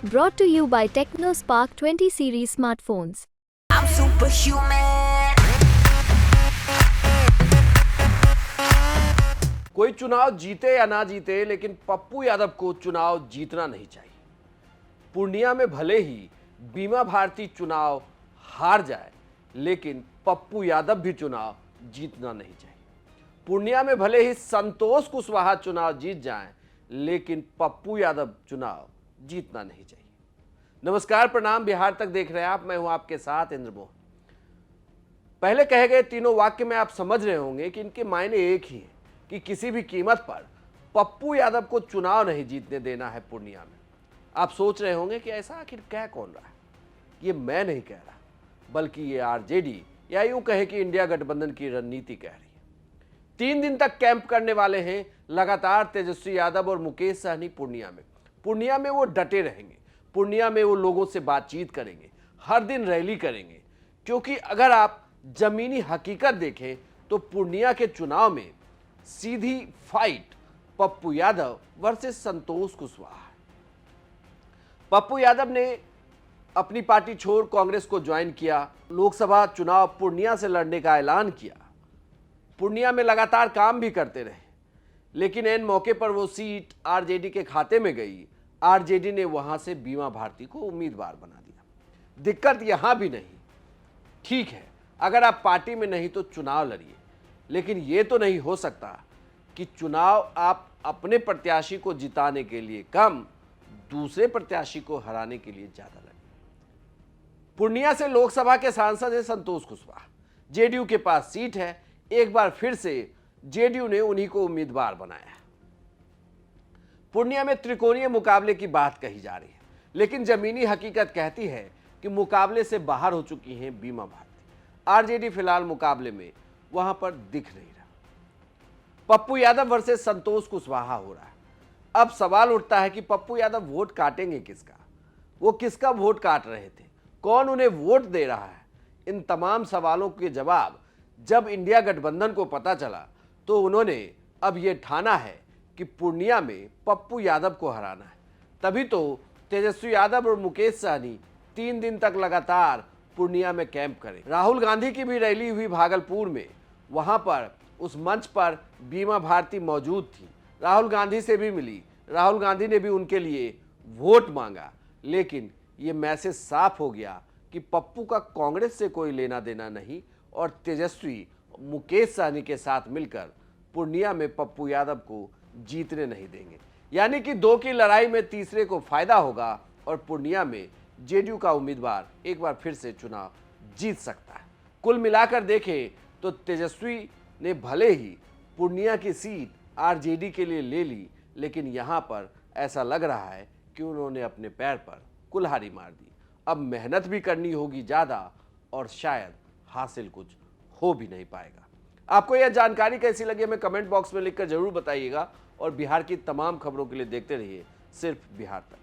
Brought to you by TechnoSpark 20 series smartphones. I'm superhuman. कोई चुनाव जीते या ना जीते, लेकिन पप्पू यादव को चुनाव जीतना नहीं चाहिए। पूर्णिया में भले ही बीमा भारती चुनाव हार जाए, लेकिन पप्पू यादव भी चुनाव जीतना नहीं चाहिए। पूर्णिया में भले ही संतोष कुशवाहा चुनाव जीत जाएं, लेकिन पप्पू यादव चुनाव जीतना नहीं चाहिए। नमस्कार, प्रणाम, बिहार तक देख रहे हैं आप। मैं हूं आपके साथ इंद्र मोहन। पहले कहे गए तीनों वाक्य में आप समझ रहे होंगे कि इनके मायने एक ही है कि किसी भी कीमत पर पप्पू यादव को चुनाव नहीं जीतने देना है पूर्णिया में। आप सोच रहे होंगे कि ऐसा आखिर कह कौन रहा है। ये मैं नहीं कह रहा, बल्कि ये आरजेडी या यूं कहे कि इंडिया गठबंधन की रणनीति कह रही है। 3 दिन तक कैंप करने वाले हैं लगातार तेजस्वी यादव और मुकेश सहनी पूर्णिया में। पूर्णिया में वो डटे रहेंगे, पूर्णिया में वो लोगों से बातचीत करेंगे, हर दिन रैली करेंगे। क्योंकि अगर आप जमीनी हकीकत देखें तो पूर्णिया के चुनाव में सीधी फाइट पप्पू यादव वर्सेस संतोष कुशवाहा है। पप्पू यादव ने अपनी पार्टी छोड़ कांग्रेस को ज्वाइन किया, लोकसभा चुनाव पूर्णिया से लड़ने का ऐलान किया, पूर्णिया में लगातार काम भी करते रहे, लेकिन एन मौके पर वो सीट आरजेडी के खाते में गई। आरजेडी ने वहां से बीमा भारती को उम्मीदवार बना दिया। दिक्कत यहां भी नहीं, ठीक है, अगर आप पार्टी में नहीं तो चुनाव लड़िए, लेकिन ये तो नहीं हो सकता कि चुनाव आप अपने प्रत्याशी को जिताने के लिए कम, दूसरे प्रत्याशी को हराने के लिए ज्यादा लड़िए। पूर्णिया से लोकसभा के सांसद हैं संतोष कुशवाहा, जेडीयू के पास सीट है। एक बार फिर से जेडीयू ने उन्हीं को उम्मीदवार बनाया। पूर्णिया में त्रिकोणीय मुकाबले की बात कही जा रही है, लेकिन जमीनी हकीकत कहती है कि मुकाबले से बाहर हो चुकी हैं बीमा भारती। आरजेडी फिलहाल मुकाबले में वहां पर दिख नहीं रहा। पप्पू यादव वर्सेस संतोष कुशवाहा हो रहा है। अब सवाल उठता है कि पप्पू यादव वोट काटेंगे किसका? वो किसका वोट काट रहे थे? कौन उन्हें वोट दे रहा है? इन तमाम सवालों के जवाब जब इंडिया गठबंधन को पता चला तो उन्होंने अब यह ठाना है कि पूर्णिया में पप्पू यादव को हराना है। तभी तो तेजस्वी यादव और मुकेश सहनी 3 दिन तक लगातार पूर्णिया में कैंप करें। राहुल गांधी की भी रैली हुई भागलपुर में, वहां पर उस मंच पर बीमा भारती मौजूद थी, राहुल गांधी से भी मिली, राहुल गांधी ने भी उनके लिए वोट मांगा। लेकिन ये मैसेज साफ हो गया कि पप्पू का कांग्रेस से कोई लेना देना नहीं और तेजस्वी मुकेश सहनी के साथ मिलकर पूर्णिया में पप्पू यादव को जीतने नहीं देंगे। यानी कि 2 की लड़ाई में तीसरे को फायदा होगा और पूर्णिया में जेडीयू का उम्मीदवार एक बार फिर से चुनाव जीत सकता है। कुल मिलाकर देखें तो तेजस्वी ने भले ही पूर्णिया की सीट आरजेडी के लिए ले ली, लेकिन यहां पर ऐसा लग रहा है कि उन्होंने अपने पैर पर कुल्हाड़ी मार दी। अब मेहनत भी करनी होगी ज़्यादा और शायद हासिल कुछ हो भी नहीं पाएगा। आपको यह जानकारी कैसी लगी हमें कमेंट बॉक्स में लिखकर जरूर बताइएगा और बिहार की तमाम खबरों के लिए देखते रहिए सिर्फ बिहार तक।